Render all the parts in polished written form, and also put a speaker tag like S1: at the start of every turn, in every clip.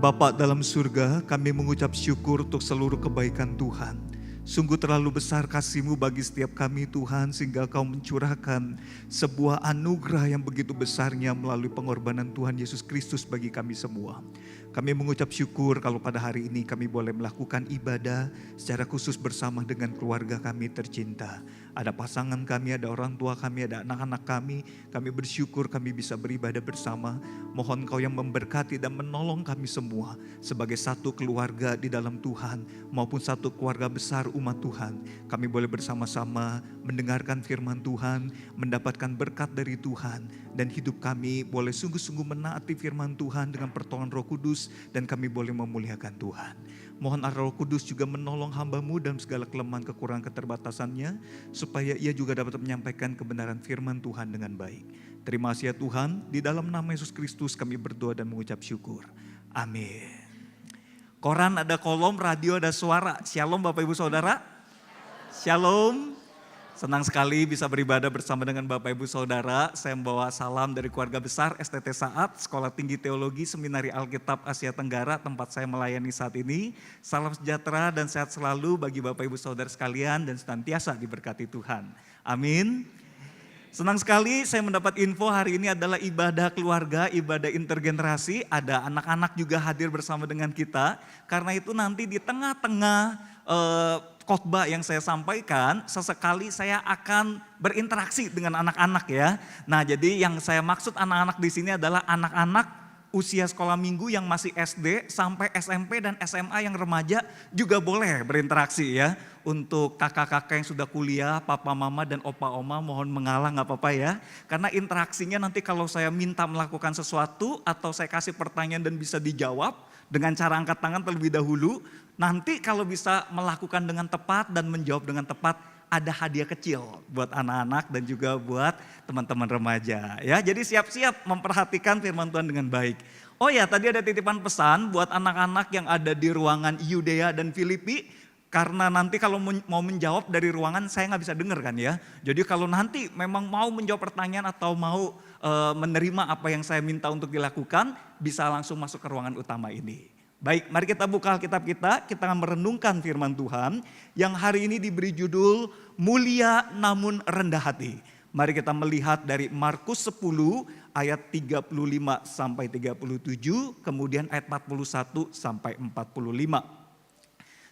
S1: Bapa dalam surga, kami mengucap syukur untuk seluruh kebaikan Tuhan. Sungguh terlalu besar kasih-Mu bagi setiap kami Tuhan, sehingga Kau mencurahkan sebuah anugerah yang begitu besarnya melalui pengorbanan Tuhan Yesus Kristus bagi kami semua. Kami mengucap syukur kalau pada hari ini kami boleh melakukan ibadah secara khusus bersama dengan keluarga kami tercinta. Ada pasangan kami, ada orang tua kami, ada anak-anak kami. Kami bersyukur kami bisa beribadah bersama. Mohon Kau yang memberkati dan menolong kami semua sebagai satu keluarga di dalam Tuhan maupun satu keluarga besar umat Tuhan. Kami boleh bersama-sama mendengarkan firman Tuhan, mendapatkan berkat dari Tuhan, dan hidup kami boleh sungguh-sungguh menaati firman Tuhan dengan pertolongan Roh Kudus, dan kami boleh memuliakan Tuhan. Mohon Roh Kudus juga menolong hamba-Mu dalam segala kelemahan kekurangan keterbatasannya, supaya ia juga dapat menyampaikan kebenaran firman Tuhan dengan baik. Terima kasih ya Tuhan, di dalam nama Yesus Kristus kami berdoa dan mengucap syukur. Amin. Koran ada kolom, radio ada suara. Shalom Bapak Ibu Saudara. Shalom. Senang sekali bisa beribadah bersama dengan Bapak Ibu Saudara. Saya membawa salam dari keluarga besar STT Saat, Sekolah Tinggi Teologi Seminari Alkitab Asia Tenggara, tempat saya melayani saat ini. Salam sejahtera dan sehat selalu bagi Bapak Ibu Saudara sekalian dan senantiasa diberkati Tuhan. Amin. Senang sekali saya mendapat info hari ini adalah ibadah keluarga, ibadah intergenerasi. Ada anak-anak juga hadir bersama dengan kita. Karena itu nanti di tengah-tengah khotbah yang saya sampaikan, sesekali saya akan berinteraksi dengan anak-anak ya. Nah, jadi yang saya maksud anak-anak di sini adalah anak-anak usia sekolah minggu yang masih SD sampai SMP dan SMA yang remaja juga boleh berinteraksi ya. Untuk kakak-kakak yang sudah kuliah, papa mama dan opa oma mohon mengalah gak apa-apa ya. Karena interaksinya nanti kalau saya minta melakukan sesuatu atau saya kasih pertanyaan dan bisa dijawab dengan cara angkat tangan terlebih dahulu. Nanti kalau bisa melakukan dengan tepat dan menjawab dengan tepat, ada hadiah kecil buat anak-anak dan juga buat teman-teman remaja ya. Jadi siap-siap memperhatikan firman Tuhan dengan baik. Oh ya, tadi ada titipan pesan buat anak-anak yang ada di ruangan Yudea dan Filipi. Karena nanti kalau mau menjawab dari ruangan saya nggak bisa dengar kan ya. Jadi kalau nanti memang mau menjawab pertanyaan atau mau menerima apa yang saya minta untuk dilakukan, bisa langsung masuk ke ruangan utama ini. Baik, mari kita buka Alkitab kita akan merenungkan firman Tuhan yang hari ini diberi judul Mulia Namun Rendah Hati. Mari kita melihat dari Markus 10 ayat 35 sampai 37, kemudian ayat 41 sampai 45.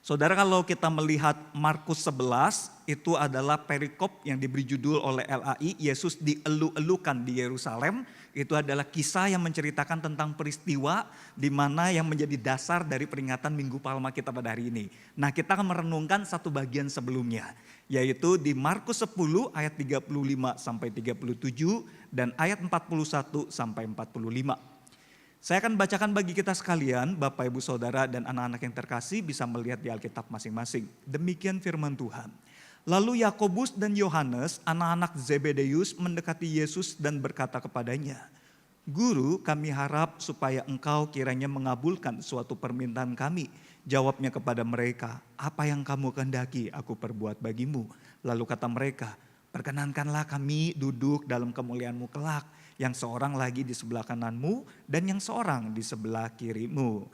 S1: Saudara, kalau kita melihat Markus 11, itu adalah perikop yang diberi judul oleh LAI, Yesus dielu-elukan di Yerusalem. Itu adalah kisah yang menceritakan tentang peristiwa di mana yang menjadi dasar dari peringatan Minggu Palma kita pada hari ini. Nah, kita akan merenungkan satu bagian sebelumnya, yaitu di Markus 10 ayat 35 sampai 37 dan ayat 41 sampai 45. Saya akan bacakan bagi kita sekalian, Bapak Ibu Saudara dan anak-anak yang terkasih bisa melihat di Alkitab masing-masing. Demikian firman Tuhan. Lalu Yakobus dan Yohanes, anak-anak Zebedeus, mendekati Yesus dan berkata kepadanya, "Guru, kami harap supaya engkau kiranya mengabulkan suatu permintaan kami." Jawabnya kepada mereka, "Apa yang kamu kehendaki aku perbuat bagimu?" Lalu kata mereka, "Perkenankanlah kami duduk dalam kemuliaan-Mu kelak, yang seorang lagi di sebelah kananmu dan yang seorang di sebelah kirimu."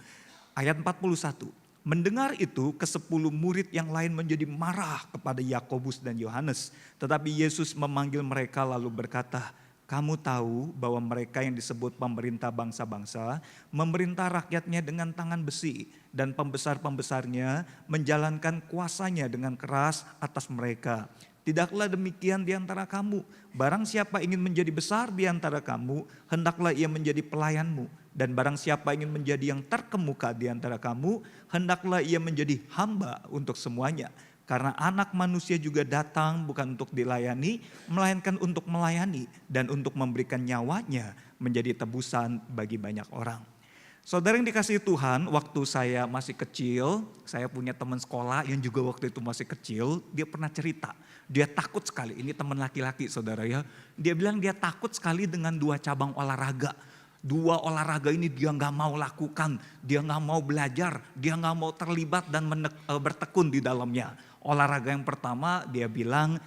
S1: Ayat 41. Mendengar itu, ke-10 murid yang lain menjadi marah kepada Yakobus dan Yohanes. Tetapi Yesus memanggil mereka lalu berkata, "Kamu tahu bahwa mereka yang disebut pemerintah bangsa-bangsa memerintah rakyatnya dengan tangan besi, dan pembesar-pembesarnya menjalankan kuasanya dengan keras atas mereka. Tidaklah demikian di antara kamu. Barang siapa ingin menjadi besar di antara kamu, hendaklah ia menjadi pelayanmu. Dan barang siapa ingin menjadi yang terkemuka di antara kamu, hendaklah ia menjadi hamba untuk semuanya. Karena anak manusia juga datang bukan untuk dilayani, melainkan untuk melayani dan untuk memberikan nyawanya menjadi tebusan bagi banyak orang." Saudara yang dikasihi Tuhan, waktu saya masih kecil, saya punya teman sekolah yang juga waktu itu masih kecil, dia pernah cerita. Dia takut sekali, ini teman laki-laki saudara ya. Dia bilang dia takut sekali dengan 2 cabang olahraga. 2 olahraga ini dia gak mau lakukan, dia gak mau belajar, dia gak mau terlibat dan bertekun di dalamnya. Olahraga yang pertama dia bilang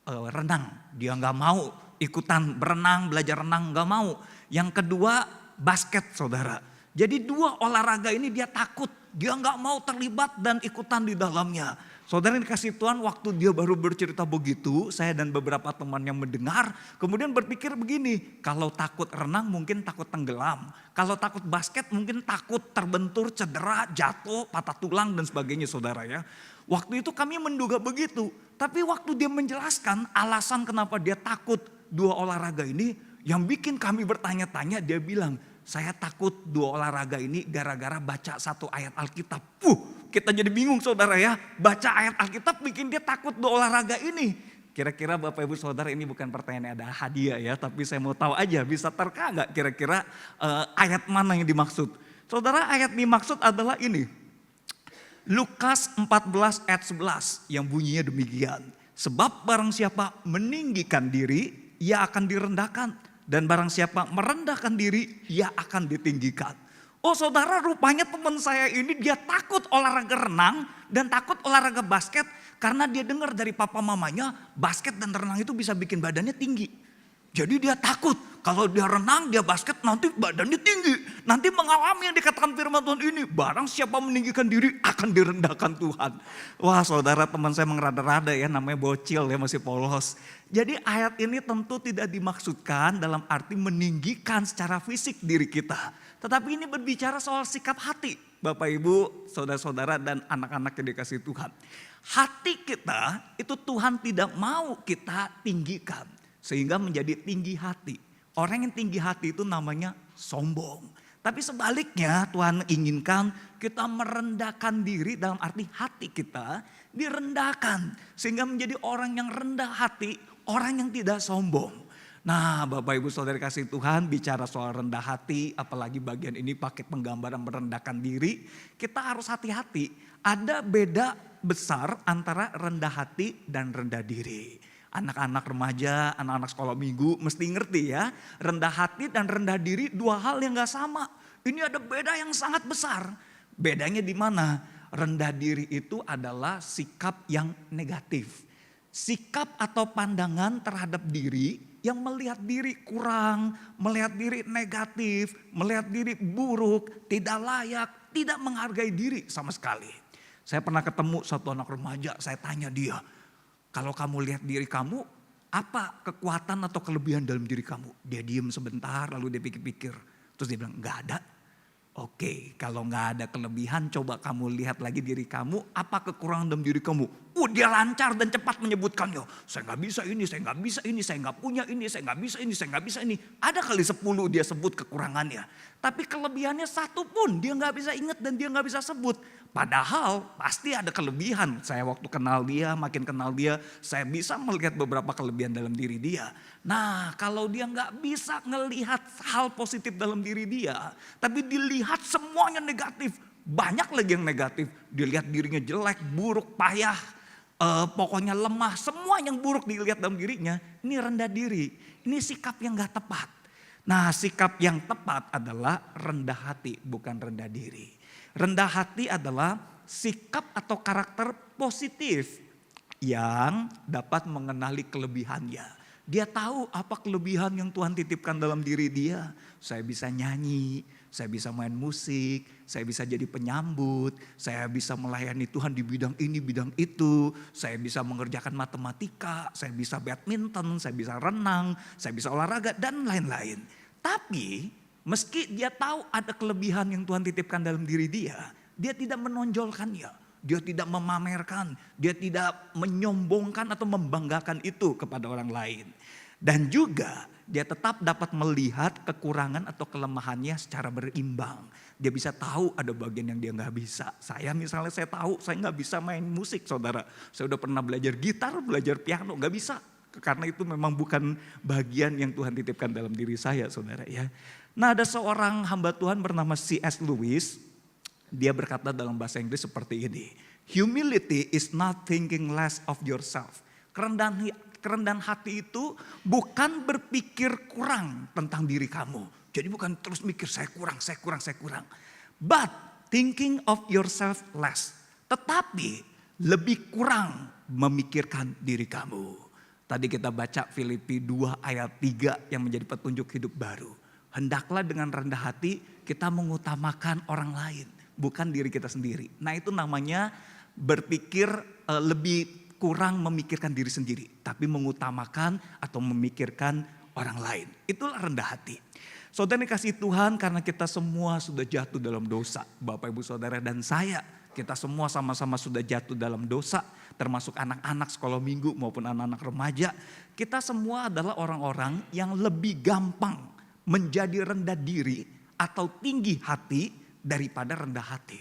S1: renang, dia gak mau ikutan berenang, belajar renang gak mau. Yang kedua basket saudara. Jadi dua olahraga ini dia takut, dia nggak mau terlibat dan ikutan di dalamnya. Saudara yang dikasih Tuhan, waktu dia baru bercerita begitu, saya dan beberapa teman yang mendengar kemudian berpikir begini, kalau takut renang mungkin takut tenggelam. Kalau takut basket mungkin takut terbentur, cedera, jatuh, patah tulang dan sebagainya saudara ya. Waktu itu kami menduga begitu, tapi waktu dia menjelaskan alasan kenapa dia takut dua olahraga ini, yang bikin kami bertanya-tanya, dia bilang, saya takut dua olahraga ini gara-gara baca satu ayat Alkitab. Kita jadi bingung saudara ya. Baca ayat Alkitab bikin dia takut dua olahraga ini. Kira-kira Bapak Ibu Saudara, ini bukan pertanyaan ada hadiah ya. Tapi saya mau tahu aja, bisa terka nggak kira-kira ayat mana yang dimaksud. Saudara, ayat dimaksud adalah ini. Lukas 14 ayat 11 yang bunyinya demikian. Sebab barang siapa meninggikan diri, ia akan direndahkan. Dan barang siapa merendahkan diri, ia akan ditinggikan. Oh saudara, rupanya teman saya ini dia takut olahraga renang dan takut olahraga basket. Karena dia dengar dari papa mamanya basket dan renang itu bisa bikin badannya tinggi. Jadi dia takut kalau dia renang, dia basket nanti badannya tinggi. Nanti mengalami yang dikatakan firman Tuhan ini. Barang siapa meninggikan diri akan direndahkan Tuhan. Wah saudara, teman saya mengerada-rada ya, namanya bocil ya, masih polos. Jadi ayat ini tentu tidak dimaksudkan dalam arti meninggikan secara fisik diri kita. Tetapi ini berbicara soal sikap hati. Bapak Ibu, saudara-saudara dan anak-anak yang dikasihi Tuhan. Hati kita itu Tuhan tidak mau kita tinggikan. Sehingga menjadi tinggi hati. Orang yang tinggi hati itu namanya sombong. Tapi sebaliknya Tuhan inginkan kita merendahkan diri dalam arti hati kita direndahkan. Sehingga menjadi orang yang rendah hati, orang yang tidak sombong. Nah Bapak Ibu Saudara kasih Tuhan, bicara soal rendah hati, apalagi bagian ini pakai penggambaran merendahkan diri. Kita harus hati-hati, ada beda besar antara rendah hati dan rendah diri. Anak-anak remaja, anak-anak sekolah minggu mesti ngerti ya. Rendah hati dan rendah diri dua hal yang gak sama. Ini ada beda yang sangat besar. Bedanya di mana? Rendah diri itu adalah sikap yang negatif. Sikap atau pandangan terhadap diri yang melihat diri kurang, melihat diri negatif, melihat diri buruk, tidak layak, tidak menghargai diri sama sekali. Saya pernah ketemu satu anak remaja, saya tanya dia, kalau kamu lihat diri kamu, apa kekuatan atau kelebihan dalam diri kamu? Dia diem sebentar lalu dia pikir-pikir. Terus dia bilang, gak ada. Oke, kalau gak ada kelebihan, coba kamu lihat lagi diri kamu, apa kekurangan dalam diri kamu? Dia lancar dan cepat menyebutkannya. Saya gak bisa ini, saya gak bisa ini, saya gak punya ini, saya gak bisa ini, saya gak bisa ini. Ada kali 10 dia sebut kekurangannya. Tapi kelebihannya satu pun dia gak bisa ingat dan dia gak bisa sebut. Padahal pasti ada kelebihan. Saya waktu kenal dia, makin kenal dia, saya bisa melihat beberapa kelebihan dalam diri dia. Nah kalau dia gak bisa ngelihat hal positif dalam diri dia, tapi dilihat semuanya negatif. Banyak lagi yang negatif, dilihat dirinya jelek, buruk, payah, pokoknya lemah. Semua yang buruk dilihat dalam dirinya, ini rendah diri. Ini sikap yang gak tepat. Nah sikap yang tepat adalah rendah hati, bukan rendah diri. Rendah hati adalah sikap atau karakter positif yang dapat mengenali kelebihannya. Dia tahu apa kelebihan yang Tuhan titipkan dalam diri dia. Saya bisa nyanyi, saya bisa main musik, saya bisa jadi penyambut, saya bisa melayani Tuhan di bidang ini, bidang itu. Saya bisa mengerjakan matematika, saya bisa badminton, saya bisa renang, saya bisa olahraga dan lain-lain. Tapi meski dia tahu ada kelebihan yang Tuhan titipkan dalam diri dia tidak menonjolkannya. Dia tidak memamerkan, dia tidak menyombongkan atau membanggakan itu kepada orang lain. Dan juga dia tetap dapat melihat kekurangan atau kelemahannya secara berimbang. Dia bisa tahu ada bagian yang dia gak bisa. Saya misalnya saya tahu saya gak bisa main musik saudara. Saya udah pernah belajar gitar, belajar piano, gak bisa. Karena itu memang bukan bagian yang Tuhan titipkan dalam diri saya saudara ya. Nah ada seorang hamba Tuhan bernama C.S. Lewis. Dia berkata dalam bahasa Inggris seperti ini. Humility is not thinking less of yourself. Kerendahan hati itu bukan berpikir kurang tentang diri kamu. Jadi bukan terus mikir saya kurang. But thinking of yourself less. Tetapi lebih kurang memikirkan diri kamu. Tadi kita baca Filipi 2 ayat 3 yang menjadi petunjuk hidup baru. Hendaklah dengan rendah hati kita mengutamakan orang lain, bukan diri kita sendiri. Nah itu namanya berpikir lebih kurang memikirkan diri sendiri, tapi mengutamakan atau memikirkan orang lain. Itulah rendah hati. Saudara dikasih Tuhan, karena kita semua sudah jatuh dalam dosa. Bapak, Ibu, Saudara dan saya, kita semua sama-sama sudah jatuh dalam dosa. Termasuk anak-anak sekolah minggu maupun anak-anak remaja. Kita semua adalah orang-orang yang lebih gampang menjadi rendah diri atau tinggi hati daripada rendah hati.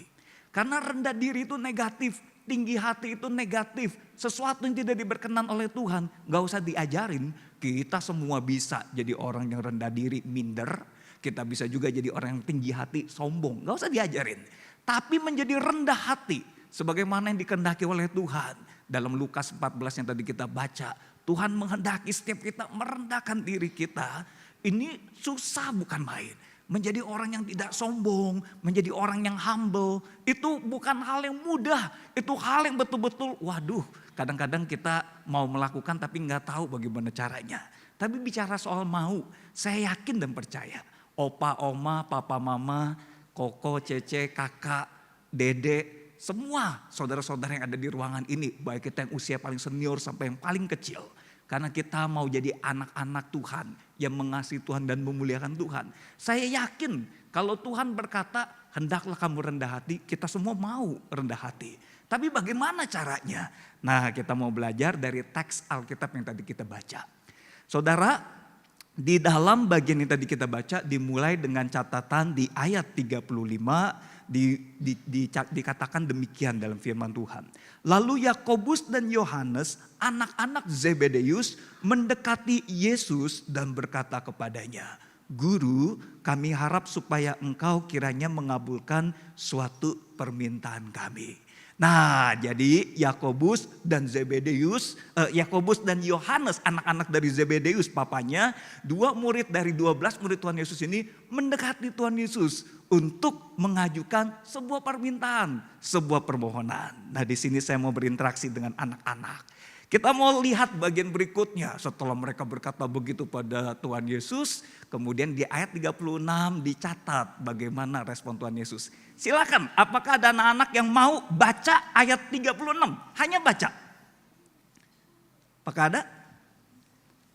S1: Karena rendah diri itu negatif, tinggi hati itu negatif. Sesuatu yang tidak diberkenan oleh Tuhan, gak usah diajarin. Kita semua bisa jadi orang yang rendah diri, minder. Kita bisa juga jadi orang yang tinggi hati, sombong. Gak usah diajarin. Tapi menjadi rendah hati, sebagaimana yang dikehendaki oleh Tuhan. Dalam Lukas 14 yang tadi kita baca, Tuhan menghendaki setiap kita merendahkan diri kita. Ini susah bukan main. Menjadi orang yang tidak sombong, menjadi orang yang humble, itu bukan hal yang mudah. Itu hal yang betul-betul, waduh, kadang-kadang kita mau melakukan tapi nggak tahu bagaimana caranya. Tapi bicara soal mau, saya yakin dan percaya. Opa, oma, papa, mama, koko, cece, kakak, dede, semua saudara-saudara yang ada di ruangan ini, baik kita yang usia paling senior sampai yang paling kecil. Karena kita mau jadi anak-anak Tuhan yang mengasihi Tuhan dan memuliakan Tuhan. Saya yakin kalau Tuhan berkata hendaklah kamu rendah hati, kita semua mau rendah hati. Tapi bagaimana caranya? Nah, kita mau belajar dari teks Alkitab yang tadi kita baca. Saudara, di dalam bagian yang tadi kita baca dimulai dengan catatan di ayat 35 dikatakan demikian dalam firman Tuhan. Lalu Yakobus dan Yohanes, anak-anak Zebedeus, mendekati Yesus dan berkata kepadanya, Guru, kami harap supaya engkau kiranya mengabulkan suatu permintaan kami. Nah, jadi Yakobus dan Yohanes, anak-anak dari Zebedeus papanya, 2 murid dari 12 murid Tuhan Yesus ini mendekati Tuhan Yesus untuk mengajukan sebuah permintaan, sebuah permohonan. Nah, di sini saya mau berinteraksi dengan anak-anak. Kita mau lihat bagian berikutnya setelah mereka berkata begitu pada Tuhan Yesus. Kemudian di ayat 36 dicatat bagaimana respon Tuhan Yesus. Silakan, apakah ada anak-anak yang mau baca ayat 36? Hanya baca. Apakah ada?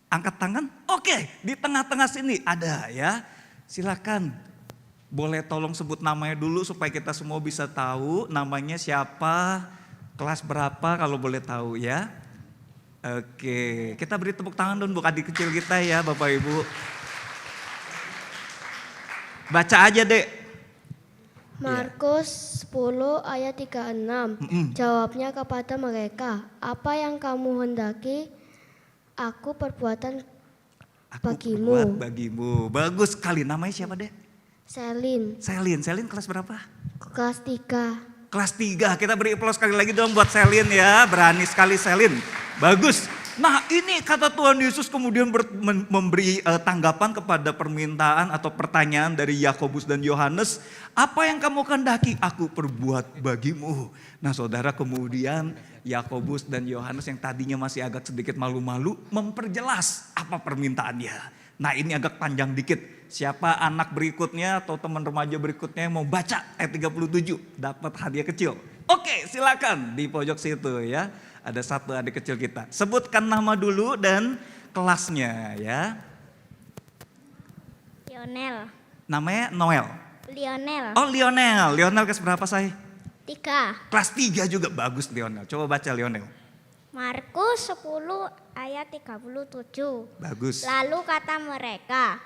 S1: Angkat tangan. Oke, di tengah-tengah sini ada ya. Silakan. Boleh tolong sebut namanya dulu supaya kita semua bisa tahu namanya siapa, kelas berapa kalau boleh tahu ya. Oke, kita beri tepuk tangan dong buat adik kecil kita ya Bapak Ibu. Baca aja Dek.
S2: Markus 10 ayat 36. Jawabnya kepada mereka, apa yang kamu hendaki aku perbuatan bagimu.
S1: Perbuat bagimu. Bagus sekali. Namanya siapa Dek?
S2: Selin
S1: kelas berapa?
S2: kelas 3.
S1: Kelas 3. Kita beri aplaus sekali lagi dong buat Selin ya. Berani sekali Selin. Bagus. Nah, ini kata Tuhan Yesus kemudian memberi tanggapan kepada permintaan atau pertanyaan dari Yakobus dan Yohanes. Apa yang kamu kehendaki aku perbuat bagimu. Nah saudara, kemudian Yakobus dan Yohanes yang tadinya masih agak sedikit malu-malu memperjelas apa permintaannya. Nah ini agak panjang dikit. Siapa anak berikutnya atau teman remaja berikutnya yang mau baca ayat 37 dapat hadiah kecil. Oke, silakan di pojok situ ya. Ada satu adik kecil kita. Sebutkan nama dulu dan kelasnya ya.
S3: Lionel.
S1: Namanya Noel.
S3: Lionel.
S1: Oh Lionel. Lionel kelas berapa say?
S3: 3.
S1: Kelas 3 juga bagus Lionel. Coba baca Lionel.
S3: Markus 10 ayat 37.
S1: Bagus.
S3: Lalu kata mereka,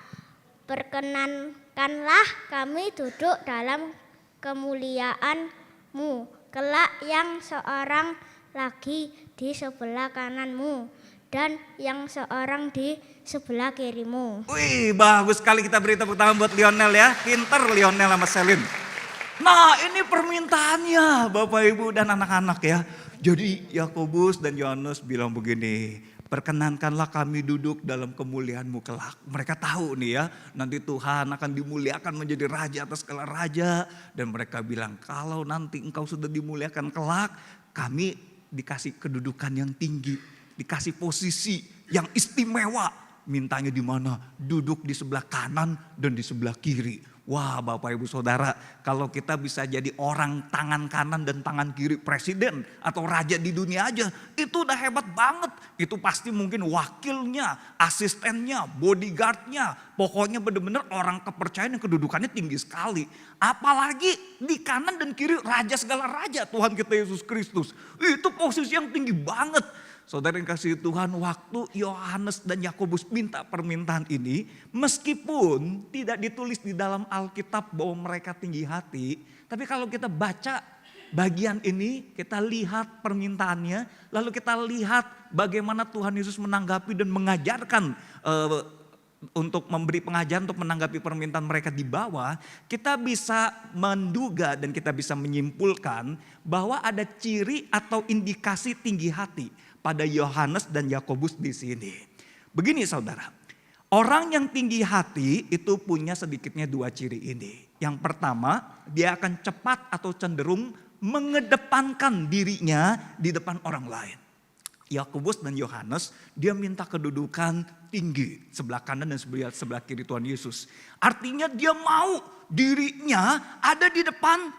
S3: perkenankanlah kami duduk dalam kemuliaan-Mu, kelak yang seorang lagi di sebelah kananmu dan yang seorang di sebelah kirimu.
S1: Wih, bagus sekali, kita beri tepuk tangan buat Lionel ya. Pinter Lionel sama Selin. Nah, ini permintaannya Bapak Ibu dan anak-anak ya. Jadi Yakobus dan Yohanes bilang begini, perkenankanlah kami duduk dalam kemuliaan-Mu kelak. Mereka tahu nih ya, nanti Tuhan akan dimuliakan menjadi raja atas segala raja. Dan mereka bilang, kalau nanti engkau sudah dimuliakan kelak, kami dikasih kedudukan yang tinggi, dikasih posisi yang istimewa. Mintanya di mana? Duduk di sebelah kanan dan di sebelah kiri. Wah Bapak Ibu Saudara, kalau kita bisa jadi orang tangan kanan dan tangan kiri presiden atau raja di dunia aja, itu udah hebat banget. Itu pasti mungkin wakilnya, asistennya, bodyguardnya, pokoknya benar-benar orang kepercayaan yang kedudukannya tinggi sekali. Apalagi di kanan dan kiri raja segala raja, Tuhan kita Yesus Kristus. Itu posisi yang tinggi banget. Saudara yang kasih Tuhan, waktu Yohanes dan Yakobus minta permintaan ini, meskipun tidak ditulis di dalam Alkitab bahwa mereka tinggi hati, tapi kalau kita baca bagian ini, kita lihat permintaannya, lalu kita lihat bagaimana Tuhan Yesus menanggapi dan mengajarkan untuk memberi pengajaran untuk menanggapi permintaan mereka di bawah, kita bisa menduga dan kita bisa menyimpulkan bahwa ada ciri atau indikasi tinggi hati pada Yohanes dan Yakobus di sini. Begini saudara, orang yang tinggi hati itu punya sedikitnya dua ciri ini. Yang pertama, dia akan cepat atau cenderung mengedepankan dirinya di depan orang lain. Yakobus dan Yohanes, dia minta kedudukan tinggi sebelah kanan dan sebelah kiri Tuhan Yesus. Artinya dia mau dirinya ada di depan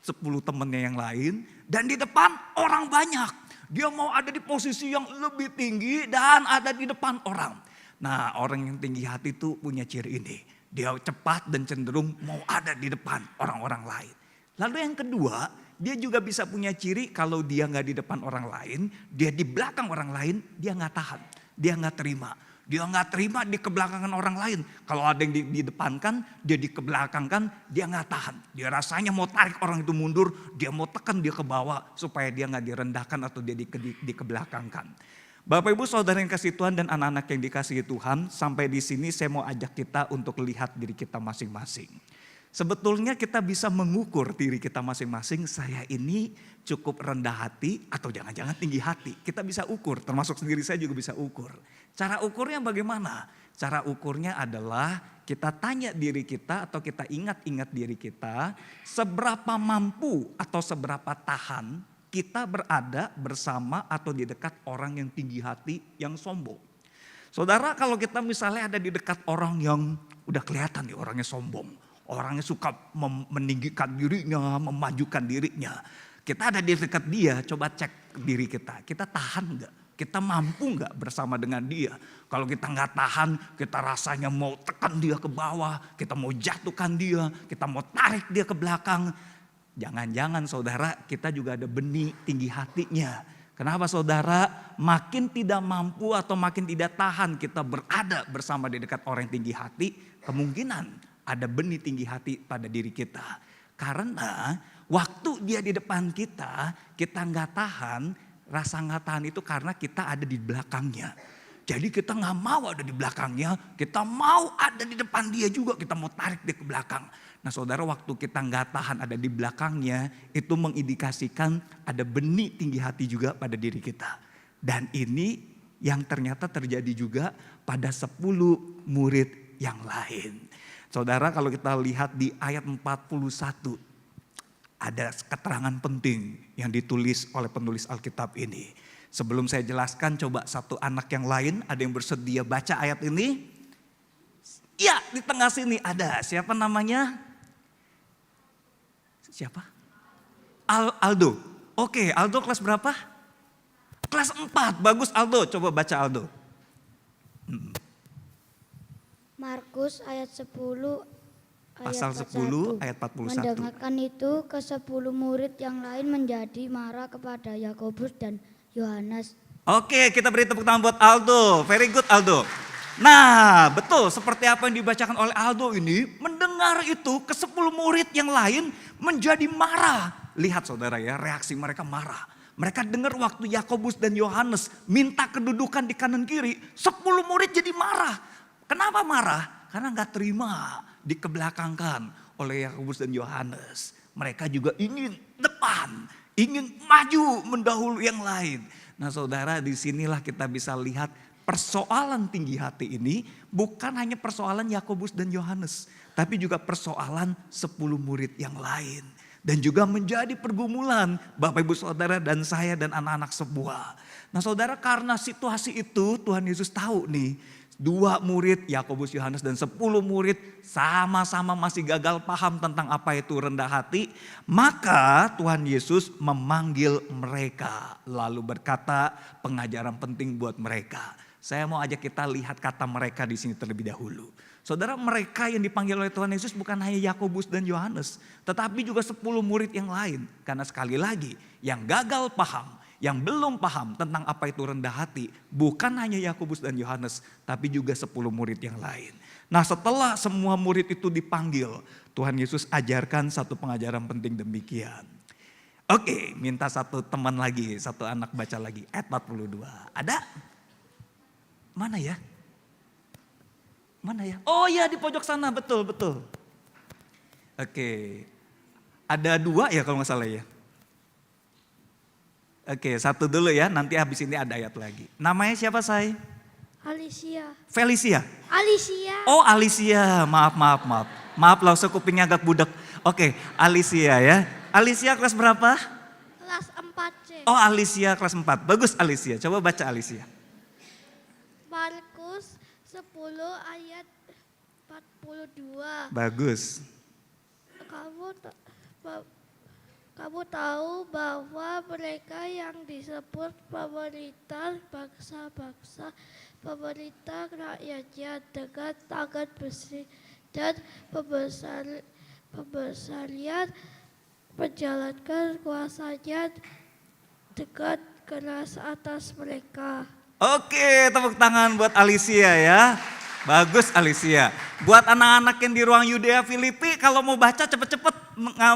S1: 10 temannya yang lain dan di depan orang banyak. Dia mau ada di posisi yang lebih tinggi dan ada di depan orang. Nah, orang yang tinggi hati itu punya ciri ini. Dia cepat dan cenderung mau ada di depan orang-orang lain. Lalu yang kedua, dia juga bisa punya ciri kalau dia nggak di depan orang lain, dia di belakang orang lain, dia nggak tahan, dia nggak terima. Dia nggak terima di kebelakangan orang lain. Kalau ada yang di depankan, dia di kebelakangkan, dia nggak tahan. Dia rasanya mau tarik orang itu mundur, dia mau tekan dia ke bawah supaya dia nggak direndahkan atau dia di kebelakangkan. Bapak Ibu Saudara yang kasih Tuhan dan anak-anak yang dikasihi Tuhan, sampai di sini saya mau ajak kita untuk lihat diri kita masing-masing. Sebetulnya kita bisa mengukur diri kita masing-masing, saya ini cukup rendah hati atau jangan-jangan tinggi hati. Kita bisa ukur, termasuk sendiri saya juga bisa ukur. Cara ukurnya bagaimana? Cara ukurnya adalah kita tanya diri kita atau kita ingat-ingat diri kita, seberapa mampu atau seberapa tahan kita berada bersama atau di dekat orang yang tinggi hati, yang sombong. Saudara, kalau kita misalnya ada di dekat orang yang udah kelihatan nih orangnya sombong. Orangnya suka meninggikan dirinya, memajukan dirinya. Kita ada di dekat dia, coba cek diri kita. Kita tahan enggak? Kita mampu enggak bersama dengan dia? Kalau kita enggak tahan, kita rasanya mau tekan dia ke bawah. Kita mau jatuhkan dia, kita mau tarik dia ke belakang. Jangan-jangan saudara, kita juga ada benih tinggi hatinya. Kenapa saudara? Makin tidak mampu atau makin tidak tahan kita berada bersama di dekat orang yang tinggi hati, kemungkinan ada benih tinggi hati pada diri kita. Karena waktu dia di depan kita, kita nggak tahan, rasa nggak tahan itu karena kita ada di belakangnya. Jadi kita nggak mau ada di belakangnya, kita mau ada di depan dia juga, kita mau tarik dia ke belakang. Nah saudara, waktu kita nggak tahan ada di belakangnya, itu mengindikasikan ada benih tinggi hati juga pada diri kita. Dan ini yang ternyata terjadi juga pada 10 murid yang lain. Saudara, kalau kita lihat di ayat 41, ada keterangan penting yang ditulis oleh penulis Alkitab ini. Sebelum saya jelaskan, coba satu anak yang lain, ada yang bersedia baca ayat ini? Ya, di tengah sini ada. Siapa namanya? Siapa? Aldo. Oke, Aldo kelas berapa? Kelas 4, bagus Aldo. Coba baca Aldo.
S2: Markus ayat 10
S1: Pasal 10 ayat 41.
S2: Mendengarkan itu, ke-10 murid yang lain menjadi marah kepada Yakobus dan Yohanes.
S1: Oke, kita beri tepuk tangan buat Aldo. Very good Aldo. Nah, betul seperti apa yang dibacakan oleh Aldo ini, mendengar itu ke-10 murid yang lain menjadi marah. Lihat saudara ya, reaksi mereka marah. Mereka dengar waktu Yakobus dan Yohanes minta kedudukan di kanan kiri, 10 murid jadi marah. Kenapa marah? Karena gak terima dikebelakangkan oleh Yakobus dan Yohanes. Mereka juga ingin depan, ingin maju mendahului yang lain. Nah saudara, disinilah kita bisa lihat persoalan tinggi hati ini bukan hanya persoalan Yakobus dan Yohanes, tapi juga persoalan 10 murid yang lain. Dan juga menjadi pergumulan Bapak Ibu Saudara dan saya dan anak-anak semua. Nah saudara, karena situasi itu Tuhan Yesus tahu nih, 2 murid, Yakobus, Yohanes dan 10 murid sama-sama masih gagal paham tentang apa itu rendah hati. Maka Tuhan Yesus memanggil mereka lalu berkata pengajaran penting buat mereka. Saya mau ajak kita lihat kata mereka di sini terlebih dahulu. Saudara, mereka yang dipanggil oleh Tuhan Yesus bukan hanya Yakobus dan Yohanes, tetapi juga 10 murid yang lain. Karena sekali lagi yang gagal paham, yang belum paham tentang apa itu rendah hati, bukan hanya Yakobus dan Yohanes, tapi juga 10 murid yang lain. Nah, setelah semua murid itu dipanggil, Tuhan Yesus ajarkan satu pengajaran penting demikian. Oke, minta satu teman lagi, satu anak baca lagi, ayat 42. Ada? Mana ya? Mana ya? Oh ya, di pojok sana, betul. Oke, ada 2 ya kalau nggak salah ya. Oke, 1 dulu ya, nanti habis ini ada ayat lagi. Namanya siapa, Say?
S2: Alicia.
S1: Felicia.
S2: Alicia.
S1: Oh, Alicia, maaf. Maaf lah, kupingnya agak budak. Oke, Alicia ya. Alicia kelas berapa?
S2: Kelas 4C.
S1: Oh, Alicia kelas 4. Bagus Alicia, coba baca Alicia.
S2: Markus 10 ayat 42.
S1: Bagus.
S2: Kamu tahu bahwa mereka yang disebut pemerintah bangsa-bangsa, pemerintah rakyatnya dengan tangan besi dan pembesarnya menjalankan kuasanya dengan keras atas mereka.
S1: Oke, tepuk tangan buat Alicia ya. Bagus Alicia. Buat anak-anak yang di ruang Yudea Filipi, kalau mau baca cepet-cepet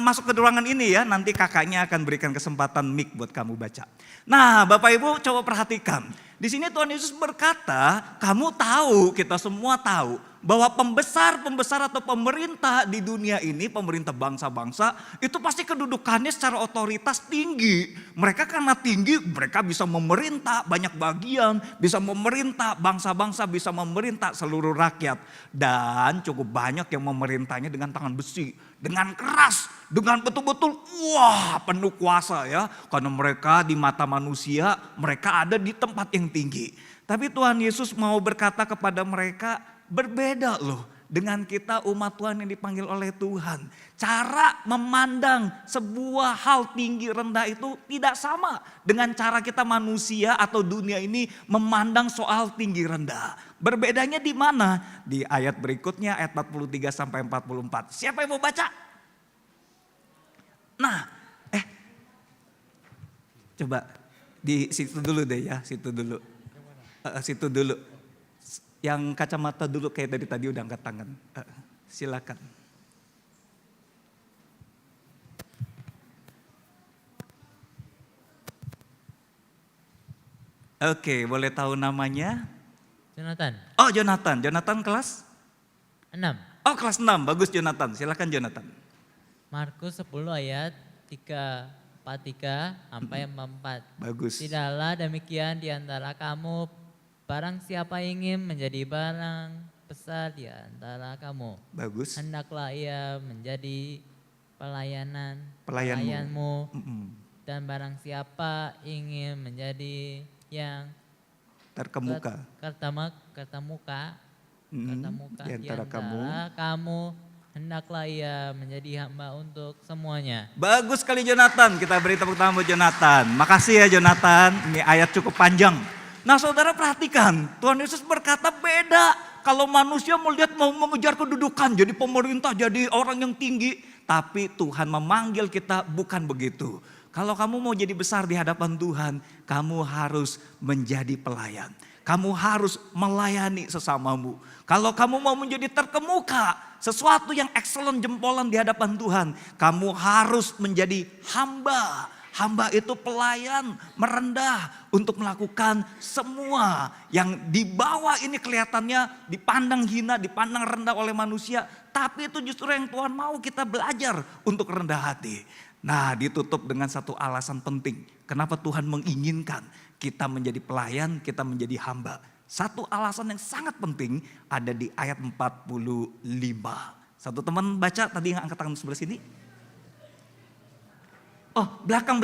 S1: masuk ke ruangan ini ya. Nanti kakaknya akan berikan kesempatan mic buat kamu baca. Nah, Bapak Ibu coba perhatikan. Di sini Tuhan Yesus berkata, kamu tahu, kita semua tahu bahwa pembesar-pembesar atau pemerintah di dunia ini, pemerintah bangsa-bangsa, itu pasti kedudukannya secara otoritas tinggi. Mereka karena tinggi, mereka bisa memerintah banyak bagian, bisa memerintah bangsa-bangsa, bisa memerintah seluruh rakyat. Dan cukup banyak yang memerintahnya dengan tangan besi, dengan keras, dengan betul-betul wah penuh kuasa ya. Karena mereka di mata manusia, mereka ada di tempat yang tinggi. Tapi Tuhan Yesus mau berkata kepada mereka, berbeda loh dengan kita umat Tuhan yang dipanggil oleh Tuhan. Cara memandang sebuah hal tinggi rendah itu tidak sama dengan cara kita manusia atau dunia ini memandang soal tinggi rendah. Berbedanya di mana? Di ayat berikutnya ayat 43 sampai 44. Siapa yang mau baca? Nah, coba di situ dulu deh ya, situ dulu. Situ dulu. Yang kacamata dulu kayak dari tadi udah angkat tangan. Silakan. Oke, boleh tahu namanya?
S4: Jonathan.
S1: Oh, Jonathan. Jonathan kelas?
S4: 6.
S1: Oh, kelas 6. Bagus Jonathan. Silakan Jonathan.
S4: Markus 10 ayat 43 sampai 44.
S1: Bagus.
S4: Tidaklah demikian di antara kamu, barang siapa ingin menjadi barang besar di antara kamu,
S1: Bagus.
S4: hendaklah ia menjadi pelayanmu.
S1: Mm-mm.
S4: Dan barang siapa ingin menjadi yang
S1: Terkemuka.
S4: ketemuka
S1: Di antara
S4: kamu, hendaklah ia menjadi hamba untuk semuanya.
S1: Bagus sekali Jonathan. Kita beri tepuk tangan buat Jonathan. Makasih ya Jonathan. Ini ayat cukup panjang. Nah saudara perhatikan, Tuhan Yesus berkata beda. Kalau manusia melihat mau mengejar kedudukan, jadi pemerintah, jadi orang yang tinggi. Tapi Tuhan memanggil kita bukan begitu. Kalau kamu mau jadi besar di hadapan Tuhan, kamu harus menjadi pelayan. Kamu harus melayani sesamamu. Kalau kamu mau menjadi terkemuka, sesuatu yang excellent jempolan di hadapan Tuhan, kamu harus menjadi hamba. Hamba itu pelayan, merendah untuk melakukan semua yang di bawah ini kelihatannya dipandang hina, dipandang rendah oleh manusia. Tapi itu justru yang Tuhan mau kita belajar untuk rendah hati. Nah, ditutup dengan satu alasan penting. Kenapa Tuhan menginginkan kita menjadi pelayan, kita menjadi hamba. Satu alasan yang sangat penting ada di ayat 45. Satu teman baca tadi yang angkat tangan sebelah sini. Oh, belakang.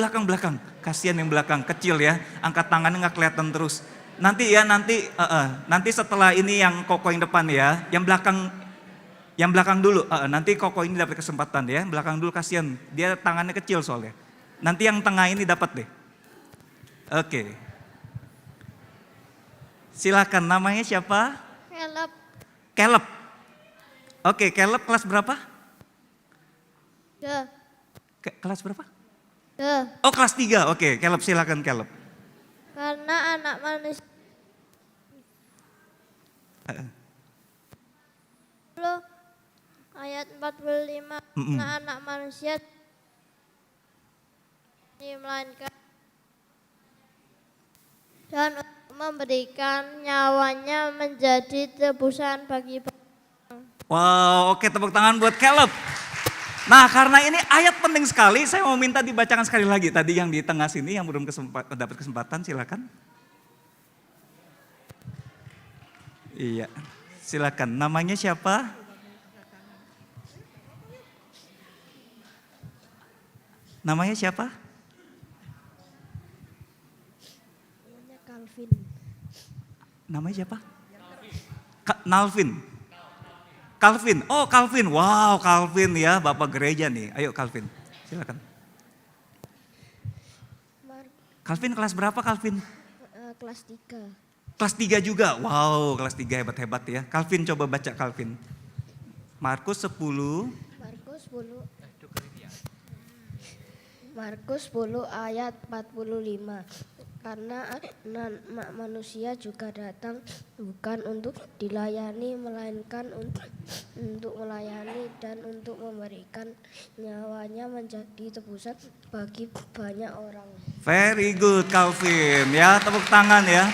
S1: Kasihan yang belakang, kecil ya. Angkat tangannya gak kelihatan terus. Nanti ya, nanti setelah ini yang Koko yang depan ya, yang belakang dulu. Nanti Koko ini dapat kesempatan ya, belakang dulu kasihan, dia tangannya kecil soalnya. Nanti yang tengah ini dapat deh. Oke. Silakan, namanya siapa?
S3: Caleb.
S1: Caleb. Oke, Caleb kelas berapa? Kelas berapa? Oh, kelas 3. Oke, Caleb silakan Caleb.
S3: Karena anak manusia ayat 45, karena anak manusia melainkan dan memberikan nyawanya menjadi tebusan bagi
S1: Wow, oke, tepuk tangan buat Caleb. Nah, karena ini ayat penting sekali, saya mau minta dibacakan sekali lagi. Tadi yang di tengah sini yang belum dapat kesempatan, silakan. Iya, silakan. Namanya siapa? Namanya siapa?
S3: Calvin.
S1: Namanya siapa? Nalvin. Calvin, oh Calvin, wow Calvin ya, Bapak gereja nih. Ayo Calvin, silakan. Calvin kelas berapa Calvin?
S3: Kelas 3.
S1: Kelas 3 juga, wow kelas 3 hebat-hebat ya. Calvin coba baca Calvin. Markus 10.
S5: Markus 10 ayat 45. Karena anak manusia juga datang bukan untuk dilayani melainkan untuk melayani dan untuk memberikan nyawanya menjadi tebusan bagi banyak orang.
S1: Very good Calvin ya, tepuk tangan ya.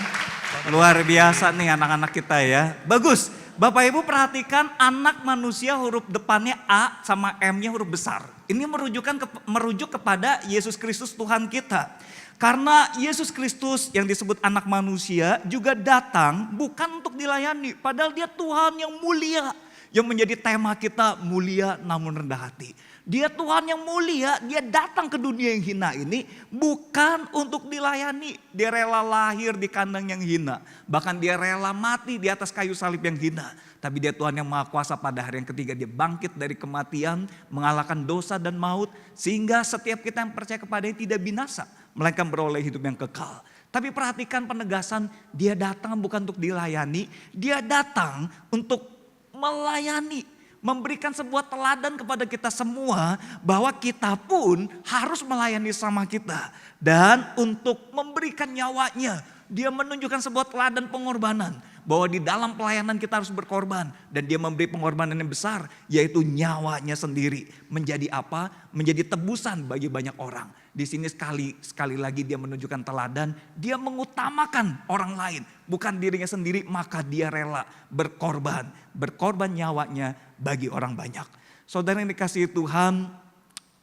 S1: Luar biasa nih anak-anak kita ya. Bagus. Bapak Ibu perhatikan anak manusia huruf depannya A sama M-nya huruf besar. Ini merujuk kepada Yesus Kristus Tuhan kita. Karena Yesus Kristus yang disebut anak manusia juga datang bukan untuk dilayani. Padahal dia Tuhan yang mulia. Yang menjadi tema kita mulia namun rendah hati. Dia Tuhan yang mulia, dia datang ke dunia yang hina ini bukan untuk dilayani. Dia rela lahir di kandang yang hina. Bahkan dia rela mati di atas kayu salib yang hina. Tapi dia Tuhan yang maha kuasa pada hari yang ketiga. Dia bangkit dari kematian, mengalahkan dosa dan maut. Sehingga setiap kita yang percaya kepadanya tidak binasa. Melainkan beroleh hidup yang kekal. Tapi perhatikan penegasan, dia datang bukan untuk dilayani. Dia datang untuk melayani. Memberikan sebuah teladan kepada kita semua bahwa kita pun harus melayani sama kita. Dan untuk memberikan nyawanya, dia menunjukkan sebuah teladan pengorbanan. Bahwa di dalam pelayanan kita harus berkorban. Dan dia memberi pengorbanan yang besar, yaitu nyawanya sendiri. Menjadi apa? Menjadi tebusan bagi banyak orang. Di sini sekali lagi dia menunjukkan teladan, dia mengutamakan orang lain. Bukan dirinya sendiri, maka dia rela berkorban. Berkorban nyawanya bagi orang banyak. Saudara yang dikasihi Tuhan,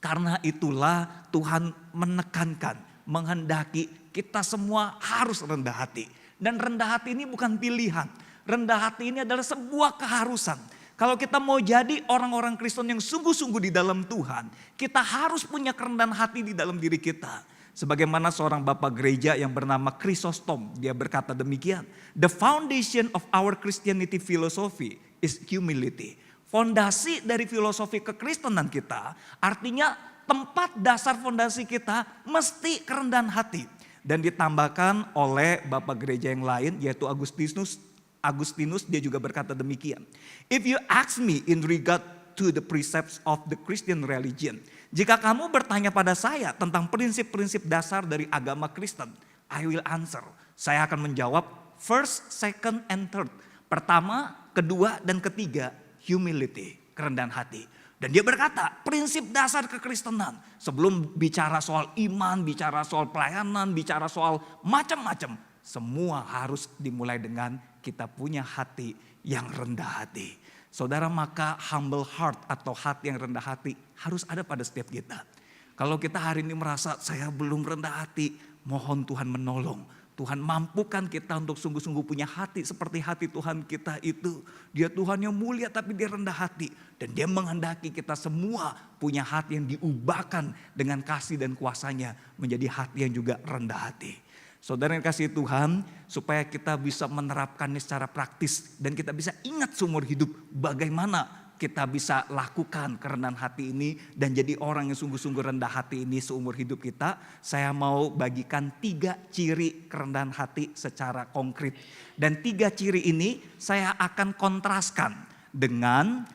S1: karena itulah Tuhan menekankan, menghendaki kita semua harus rendah hati. Dan rendah hati ini bukan pilihan. Rendah hati ini adalah sebuah keharusan. Kalau kita mau jadi orang-orang Kristen yang sungguh-sungguh di dalam Tuhan, kita harus punya kerendahan hati di dalam diri kita. Sebagaimana seorang bapak gereja yang bernama Chrysostom, dia berkata demikian. The foundation of our Christianity philosophy is humility. Fondasi dari filosofi kekristenan kita, artinya tempat dasar fondasi kita mesti kerendahan hati. Dan ditambahkan oleh bapak gereja yang lain yaitu Agustinus dia juga berkata demikian. If you ask me in regard to the precepts of the Christian religion. Jika kamu bertanya pada saya tentang prinsip-prinsip dasar dari agama Kristen. I will answer. Saya akan menjawab first, second, and third. Pertama, kedua, dan ketiga humility, kerendahan hati. Dan dia berkata prinsip dasar kekristenan. Sebelum bicara soal iman, bicara soal pelayanan, bicara soal macam-macam. Semua harus dimulai dengan kita punya hati yang rendah hati. Saudara, maka humble heart atau hati yang rendah hati harus ada pada setiap kita. Kalau kita hari ini merasa saya belum rendah hati, mohon Tuhan menolong. Tuhan mampukan kita untuk sungguh-sungguh punya hati seperti hati Tuhan kita itu. Dia Tuhan yang mulia tapi dia rendah hati. Dan dia menghendaki kita semua punya hati yang diubahkan dengan kasih dan kuasanya menjadi hati yang juga rendah hati. Saudara yang kasih Tuhan, supaya kita bisa menerapkannya secara praktis dan kita bisa ingat seumur hidup bagaimana kita bisa lakukan kerendahan hati ini dan jadi orang yang sungguh-sungguh rendah hati ini seumur hidup kita. Saya mau bagikan 3 ciri kerendahan hati secara konkret. Dan 3 ciri ini saya akan kontraskan dengan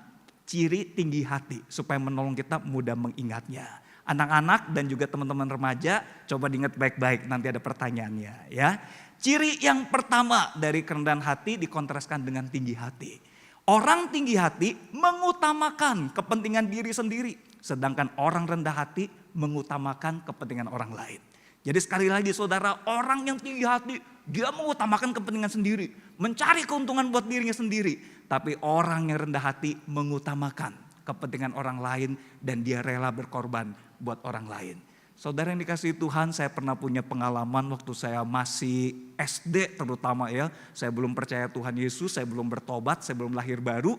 S1: ciri tinggi hati supaya menolong kita mudah mengingatnya. Anak-anak dan juga teman-teman remaja, coba diingat baik-baik, nanti ada pertanyaannya ya. Ciri yang pertama dari kerendahan hati dikontraskan dengan tinggi hati. Orang tinggi hati mengutamakan kepentingan diri sendiri, sedangkan orang rendah hati mengutamakan kepentingan orang lain. Jadi sekali lagi saudara, orang yang tinggi hati dia mengutamakan kepentingan sendiri, mencari keuntungan buat dirinya sendiri. Tapi orang yang rendah hati mengutamakan kepentingan orang lain dan dia rela berkorban buat orang lain. Saudara yang dikasihi Tuhan, saya pernah punya pengalaman waktu saya masih SD terutama ya. Saya belum percaya Tuhan Yesus, saya belum bertobat, saya belum lahir baru.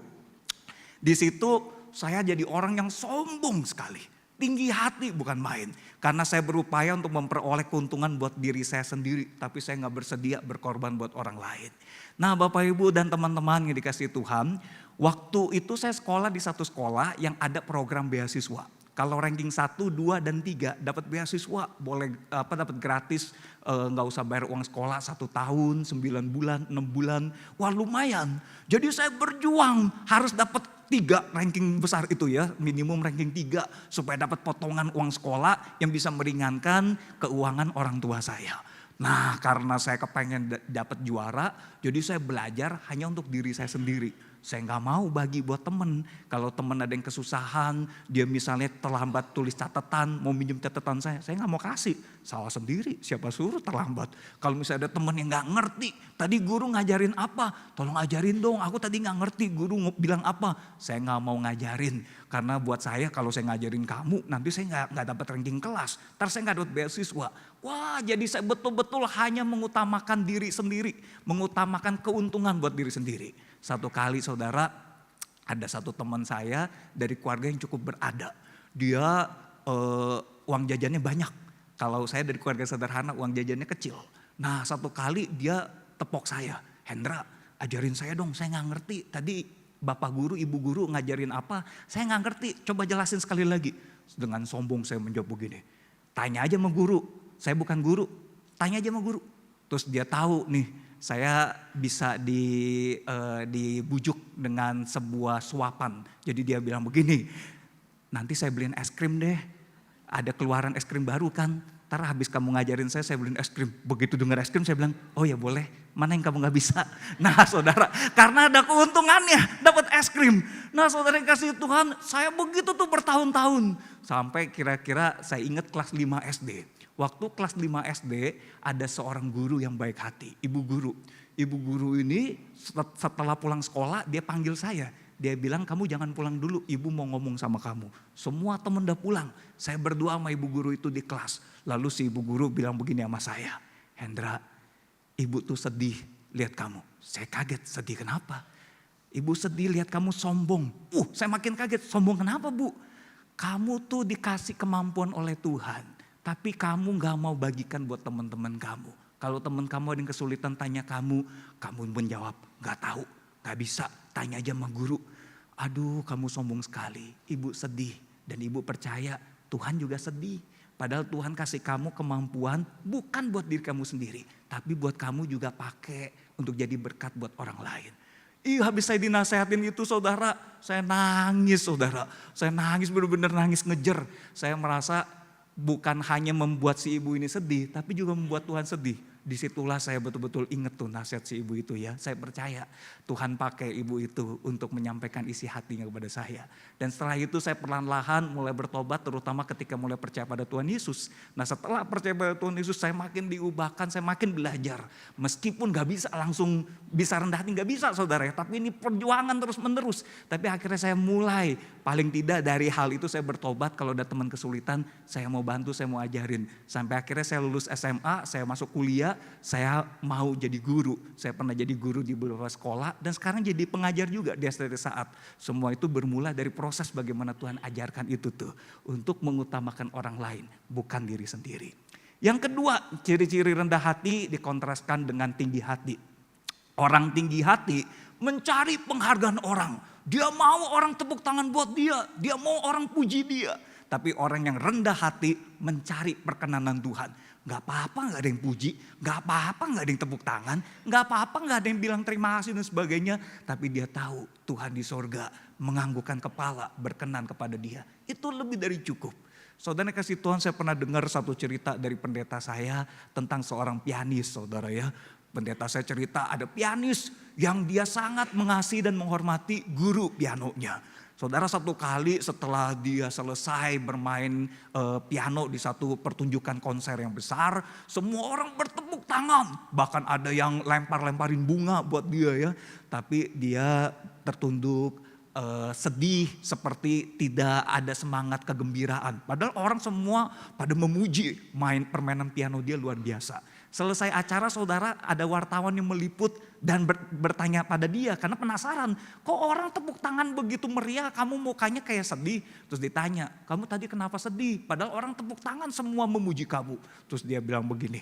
S1: Di situ saya jadi orang yang sombong sekali. Tinggi hati bukan main. Karena saya berupaya untuk memperoleh keuntungan buat diri saya sendiri. Tapi saya gak bersedia berkorban buat orang lain. Nah Bapak Ibu dan teman-teman yang dikasihi Tuhan. Waktu itu saya sekolah di satu sekolah yang ada program beasiswa. Kalau ranking 1, 2, dan 3 dapat beasiswa, boleh dapat gratis, nggak usah bayar uang sekolah 1 tahun, 9 bulan, 6 bulan, wah lumayan. Jadi saya berjuang harus dapat 3 ranking besar itu ya, minimum ranking 3 supaya dapat potongan uang sekolah yang bisa meringankan keuangan orang tua saya. Nah karena saya kepengen dapat juara, jadi saya belajar hanya untuk diri saya sendiri. Saya gak mau bagi buat temen. Kalau temen ada yang kesusahan, dia misalnya terlambat tulis catatan, mau minjem catatan saya gak mau kasih. Salah sendiri, siapa suruh terlambat. Kalau misalnya ada temen yang gak ngerti, tadi guru ngajarin apa? Tolong ajarin dong, aku tadi gak ngerti guru bilang apa. Saya gak mau ngajarin, karena buat saya kalau saya ngajarin kamu, nanti saya gak dapat ranking kelas. Ntar saya gak dapat beasiswa. Wah jadi saya betul-betul hanya mengutamakan diri sendiri, mengutamakan keuntungan buat diri sendiri. Satu kali saudara, ada satu teman saya dari keluarga yang cukup berada. Dia uang jajannya banyak. Kalau saya dari keluarga sederhana uang jajannya kecil. Nah satu kali dia tepok saya, Hendra ajarin saya dong, saya gak ngerti. Tadi bapak guru, ibu guru ngajarin apa, saya gak ngerti, coba jelasin sekali lagi. Dengan sombong saya menjawab begini, tanya aja sama guru, saya bukan guru, tanya aja sama guru. Terus dia tahu nih, saya bisa dibujuk dengan sebuah suapan. Jadi dia bilang begini, nanti saya beliin es krim deh. Ada keluaran es krim baru kan. Ntar habis kamu ngajarin saya beliin es krim. Begitu dengar es krim saya bilang, oh ya boleh. Mana yang kamu gak bisa? Nah saudara, karena ada keuntungannya dapat es krim. Nah saudara yang kasih Tuhan, saya begitu tuh bertahun-tahun. Sampai kira-kira saya ingat kelas 5 SD. Waktu kelas 5 SD ada seorang guru yang baik hati, ibu guru. Ibu guru ini setelah pulang sekolah dia panggil saya. Dia bilang kamu jangan pulang dulu, ibu mau ngomong sama kamu. Semua teman udah pulang, saya berdua sama ibu guru itu di kelas. Lalu si ibu guru bilang begini sama saya, Hendra ibu tuh sedih lihat kamu. Saya kaget, sedih kenapa? Ibu sedih lihat kamu sombong. Saya makin kaget, sombong kenapa bu? Kamu tuh dikasih kemampuan oleh Tuhan. Tapi kamu gak mau bagikan buat teman-teman kamu. Kalau teman kamu ada yang kesulitan tanya kamu menjawab gak tahu, gak bisa, tanya aja sama guru. Aduh kamu sombong sekali, ibu sedih dan ibu percaya Tuhan juga sedih. Padahal Tuhan kasih kamu kemampuan bukan buat diri kamu sendiri, tapi buat kamu juga pakai untuk jadi berkat buat orang lain. Habis saya dinasehatin itu saudara, saya nangis saudara. Saya nangis benar-benar nangis ngejer. Saya merasa bukan hanya membuat si ibu ini sedih, tapi juga membuat Tuhan sedih. Disitulah saya betul-betul ingat tuh nasihat si ibu itu ya. Saya percaya Tuhan pakai ibu itu untuk menyampaikan isi hatinya kepada saya. Dan setelah itu saya perlahan-lahan mulai bertobat, terutama ketika mulai percaya pada Tuhan Yesus. Nah setelah percaya pada Tuhan Yesus saya makin diubahkan, saya makin belajar. Meskipun gak bisa langsung bisa rendah hati, gak bisa saudara ya. Tapi ini perjuangan terus menerus. Tapi akhirnya saya mulai, paling tidak dari hal itu saya bertobat. Kalau ada teman kesulitan saya mau bantu, saya mau ajarin. Sampai akhirnya saya lulus SMA, saya masuk kuliah. Saya mau jadi guru, saya pernah jadi guru di beberapa sekolah dan sekarang jadi pengajar juga di SD Saat. Semua itu bermula dari proses bagaimana Tuhan ajarkan itu tuh untuk mengutamakan orang lain, bukan diri sendiri. Yang kedua, ciri-ciri rendah hati dikontraskan dengan tinggi hati. Orang tinggi hati mencari penghargaan orang. Dia mau orang tepuk tangan buat dia, dia mau orang puji dia. Tapi orang yang rendah hati mencari perkenanan Tuhan. Gak apa-apa gak ada yang puji, gak apa-apa gak ada yang tepuk tangan, gak apa-apa gak ada yang bilang terima kasih dan sebagainya. Tapi dia tahu Tuhan di sorga menganggukkan kepala, berkenan kepada dia. Itu lebih dari cukup. Saudara kasih Tuhan, saya pernah dengar satu cerita dari pendeta saya tentang seorang pianis, saudara ya. Pendeta saya cerita ada pianis yang dia sangat mengasihi dan menghormati guru pianonya. Saudara, satu kali setelah dia selesai bermain piano di satu pertunjukan konser yang besar, semua orang bertepuk tangan. Bahkan ada yang lempar-lemparin bunga buat dia ya. Tapi dia tertunduk, sedih, seperti tidak ada semangat kegembiraan. Padahal orang semua pada memuji permainan piano dia luar biasa. Selesai acara, saudara, ada wartawan yang meliput dan bertanya pada dia karena penasaran. Kok orang tepuk tangan begitu meriah, kamu mukanya kayak sedih. Terus ditanya, kamu tadi kenapa sedih? Padahal orang tepuk tangan semua memuji kamu. Terus dia bilang begini,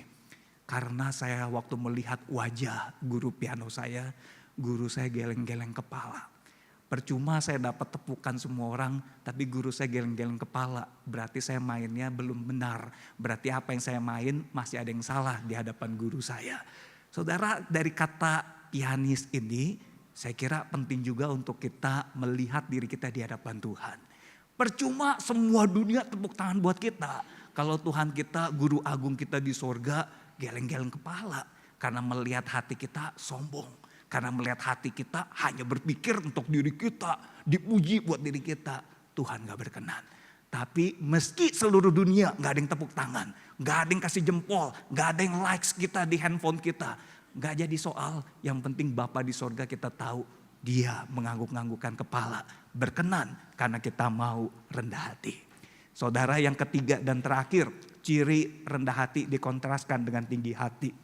S1: karena saya waktu melihat wajah guru piano saya, guru saya geleng-geleng kepala. Percuma saya dapat tepukan semua orang, tapi guru saya geleng-geleng kepala. Berarti saya mainnya belum benar. Berarti apa yang saya main masih ada yang salah di hadapan guru saya. Saudara, dari kata pianis ini, saya kira penting juga untuk kita melihat diri kita di hadapan Tuhan. Percuma semua dunia tepuk tangan buat kita. Kalau Tuhan kita, guru agung kita di sorga, geleng-geleng kepala. Karena melihat hati kita sombong. Karena melihat hati kita hanya berpikir untuk diri kita, dipuji buat diri kita. Tuhan gak berkenan. Tapi meski seluruh dunia gak ada yang tepuk tangan, gak ada yang kasih jempol, gak ada yang likes kita di handphone kita. Gak jadi soal, yang penting Bapa di sorga kita tahu dia mengangguk-anggukkan kepala. Berkenan karena kita mau rendah hati. Saudara, yang ketiga dan terakhir, ciri rendah hati dikontraskan dengan tinggi hati.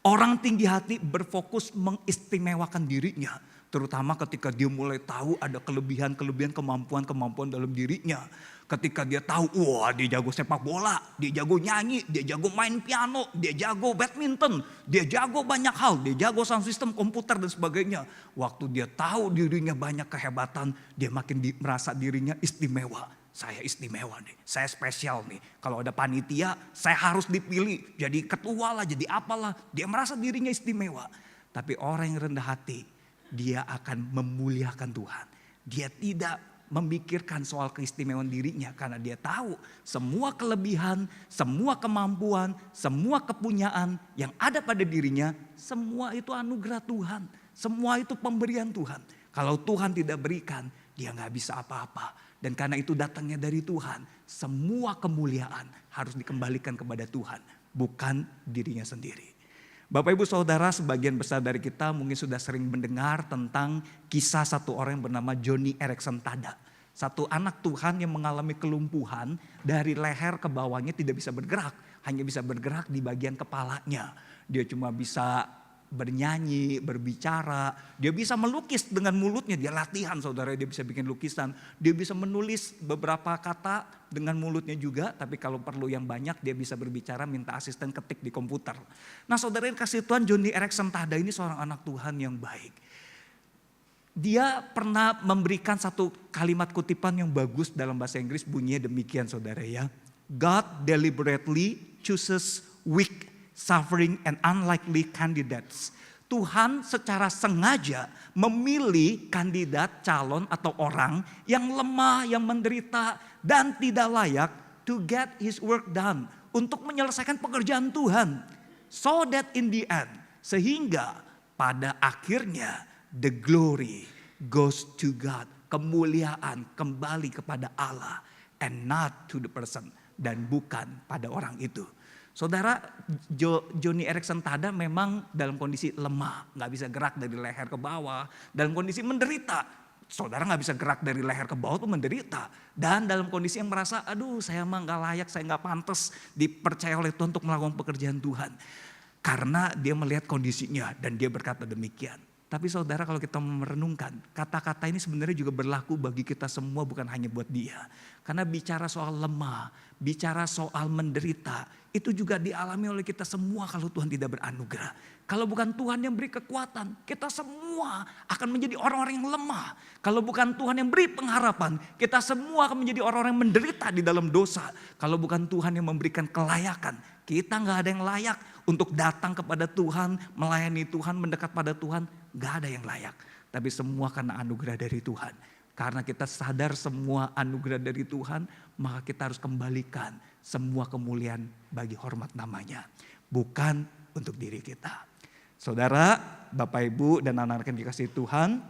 S1: Orang tinggi hati berfokus mengistimewakan dirinya. Terutama ketika dia mulai tahu ada kelebihan-kelebihan, kemampuan-kemampuan dalam dirinya. Ketika dia tahu, wah dia jago sepak bola, dia jago nyanyi, dia jago main piano, dia jago badminton, dia jago banyak hal, dia jago sound system komputer dan sebagainya. Waktu dia tahu dirinya banyak kehebatan, dia makin merasa dirinya istimewa. Saya istimewa nih, saya spesial nih. Kalau ada panitia, saya harus dipilih jadi ketua lah, jadi apalah. Dia merasa dirinya istimewa. Tapi orang yang rendah hati, dia akan memuliakan Tuhan. Dia tidak memikirkan soal keistimewaan dirinya karena dia tahu semua kelebihan, semua kemampuan, semua kepunyaan yang ada pada dirinya, semua itu anugerah Tuhan. Semua itu pemberian Tuhan. Kalau Tuhan tidak berikan, dia gak bisa apa-apa. Dan karena itu datangnya dari Tuhan, semua kemuliaan harus dikembalikan kepada Tuhan, bukan dirinya sendiri. Bapak Ibu Saudara, sebagian besar dari kita mungkin sudah sering mendengar tentang kisah satu orang yang bernama Joni Eareckson Tada. Satu anak Tuhan yang mengalami kelumpuhan dari leher ke bawahnya tidak bisa bergerak. Hanya bisa bergerak di bagian kepalanya. Dia cuma bisa bernyanyi, berbicara, dia bisa melukis dengan mulutnya, dia latihan saudara, dia bisa bikin lukisan, dia bisa menulis beberapa kata dengan mulutnya juga, tapi kalau perlu yang banyak dia bisa berbicara, minta asisten ketik di komputer. Nah saudara yang kasih Tuhan, Joni Eareckson Tada ini seorang anak Tuhan yang baik. Dia pernah memberikan satu kalimat kutipan yang bagus dalam bahasa Inggris, bunyinya demikian saudara ya. God deliberately chooses weak, suffering and unlikely candidates. Tuhan secara sengaja memilih kandidat, calon atau orang yang lemah, yang menderita dan tidak layak to get his work done. Untuk menyelesaikan pekerjaan Tuhan. So that in the end, sehingga pada akhirnya the glory goes to God. Kemuliaan kembali kepada Allah and not to the person. Dan bukan pada orang itu. Saudara, Joni Eareckson Tada memang dalam kondisi lemah, gak bisa gerak dari leher ke bawah, dalam kondisi menderita. Saudara gak bisa gerak dari leher ke bawah itu menderita. Dan dalam kondisi yang merasa, aduh saya mah gak layak, saya gak pantas dipercaya oleh Tuhan untuk melakukan pekerjaan Tuhan. Karena dia melihat kondisinya dan dia berkata demikian, Tapi saudara kalau kita merenungkan, kata-kata ini sebenarnya juga berlaku bagi kita semua bukan hanya buat dia. Karena bicara soal lemah, bicara soal menderita, itu juga dialami oleh kita semua kalau Tuhan tidak beranugerah. Kalau bukan Tuhan yang beri kekuatan, kita semua akan menjadi orang-orang yang lemah. Kalau bukan Tuhan yang beri pengharapan, kita semua akan menjadi orang-orang yang menderita di dalam dosa. Kalau bukan Tuhan yang memberikan kelayakan, kita gak ada yang layak untuk datang kepada Tuhan, melayani Tuhan, mendekat pada Tuhan. Gak ada yang layak. Tapi semua karena anugerah dari Tuhan. Karena kita sadar semua anugerah dari Tuhan, maka kita harus kembalikan semua kemuliaan bagi hormat namanya. Bukan untuk diri kita. Saudara, Bapak Ibu dan anak-anak yang dikasihi Tuhan,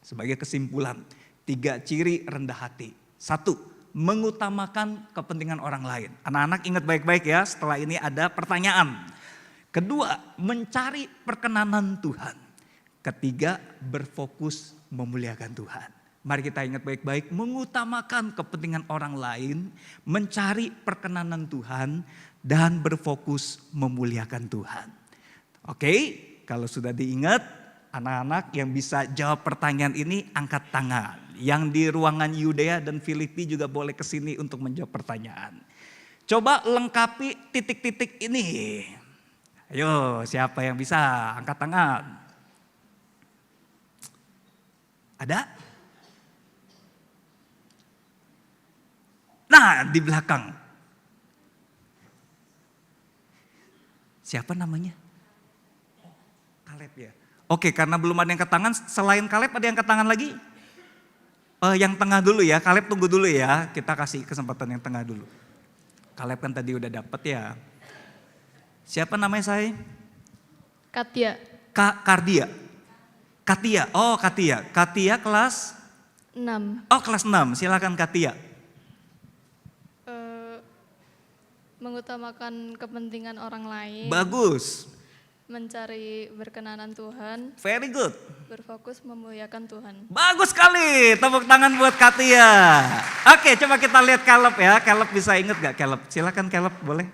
S1: sebagai kesimpulan, 3 ciri rendah hati. 1, mengutamakan kepentingan orang lain. Anak-anak ingat baik-baik ya, setelah ini ada pertanyaan. Kedua, mencari perkenanan Tuhan. Ketiga, berfokus memuliakan Tuhan. Mari kita ingat baik-baik, mengutamakan kepentingan orang lain, mencari perkenanan Tuhan, dan berfokus memuliakan Tuhan. Oke, kalau sudah diingat, anak-anak yang bisa jawab pertanyaan ini angkat tangan. Yang di ruangan Yudea dan Filipi juga boleh kesini untuk menjawab pertanyaan. Coba lengkapi titik-titik ini. Ayo, siapa yang bisa angkat tangan? Ada? Nah, di belakang. Siapa namanya? Kaleb ya. Oke, karena belum ada yang angkat tangan, selain Kaleb ada yang angkat tangan lagi? Yang tengah dulu ya, Kaleb tunggu dulu ya. Kita kasih kesempatan yang tengah dulu. Kaleb kan tadi udah dapet ya. Siapa namanya saya?
S6: Katia.
S1: Kardia. Katia, oh Katia. Katia kelas?
S6: 6.
S1: Oh kelas 6, silakan Katia.
S6: Mengutamakan kepentingan orang lain.
S1: Bagus.
S6: Mencari berkenanan Tuhan.
S1: Very good.
S6: Berfokus memuliakan Tuhan.
S1: Bagus sekali, tepuk tangan buat Katia. Oke, coba kita lihat Caleb ya. Caleb bisa inget gak Caleb? Silakan Caleb, boleh.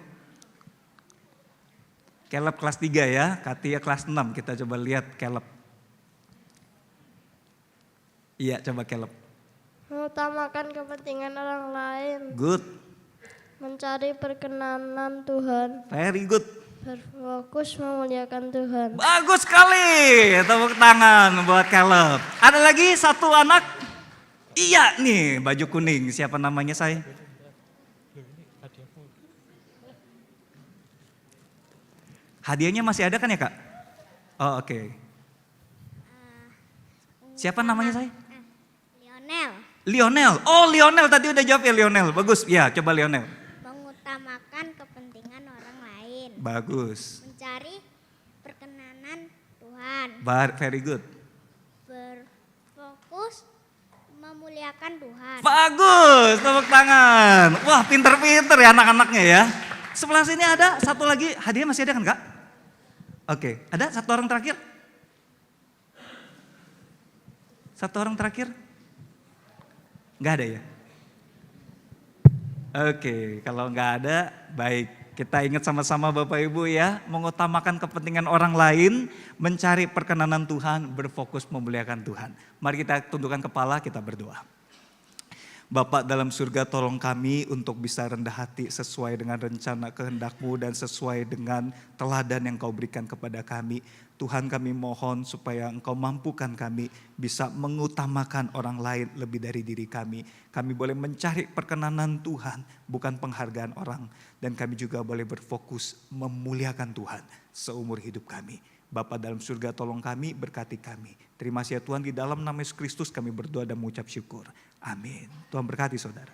S1: Caleb kelas 3 ya, Katia kelas 6. Kita coba lihat Caleb. Iya, coba Caleb.
S5: Mengutamakan kepentingan orang lain,
S1: Good,
S5: mencari perkenanan Tuhan,
S1: very good.
S5: berfokus memuliakan Tuhan.
S1: Bagus sekali, tepuk tangan buat Caleb. Ada lagi satu anak? Iya nih, baju kuning. Siapa namanya saya? Hadiahnya masih ada kan ya Kak? Oh oke. Siapa namanya saya?
S3: Lionel,
S1: Lionel. Oh Lionel tadi udah jawab ya Lionel. Bagus. Ya coba Lionel.
S3: mengutamakan kepentingan orang lain,
S1: Bagus.
S3: mencari perkenanan Tuhan,
S1: Very good.
S3: berfokus memuliakan Tuhan.
S1: Bagus, tepuk tangan. Wah pinter-pinter ya anak-anaknya ya. Sebelah sini ada satu lagi, hadiah masih ada kan Kak? Oke, ada satu orang terakhir? Satu orang terakhir? Nggak ada ya? Oke, kalau nggak ada, baik. Kita ingat sama-sama Bapak Ibu ya, mengutamakan kepentingan orang lain, mencari perkenanan Tuhan, berfokus memuliakan Tuhan. Mari kita tundukkan kepala, kita berdoa. Bapak dalam surga, tolong kami untuk bisa rendah hati sesuai dengan rencana kehendak-Mu dan sesuai dengan teladan yang Kau berikan kepada kami. Tuhan, kami mohon supaya Engkau mampukan kami bisa mengutamakan orang lain lebih dari diri kami. Kami boleh mencari perkenanan Tuhan, bukan penghargaan orang. Dan kami juga boleh berfokus memuliakan Tuhan seumur hidup kami. Bapa dalam surga, tolong kami, berkati kami. Terima kasih ya Tuhan, di dalam nama Yesus Kristus kami berdoa dan mengucap syukur. Amin. Tuhan berkati saudara.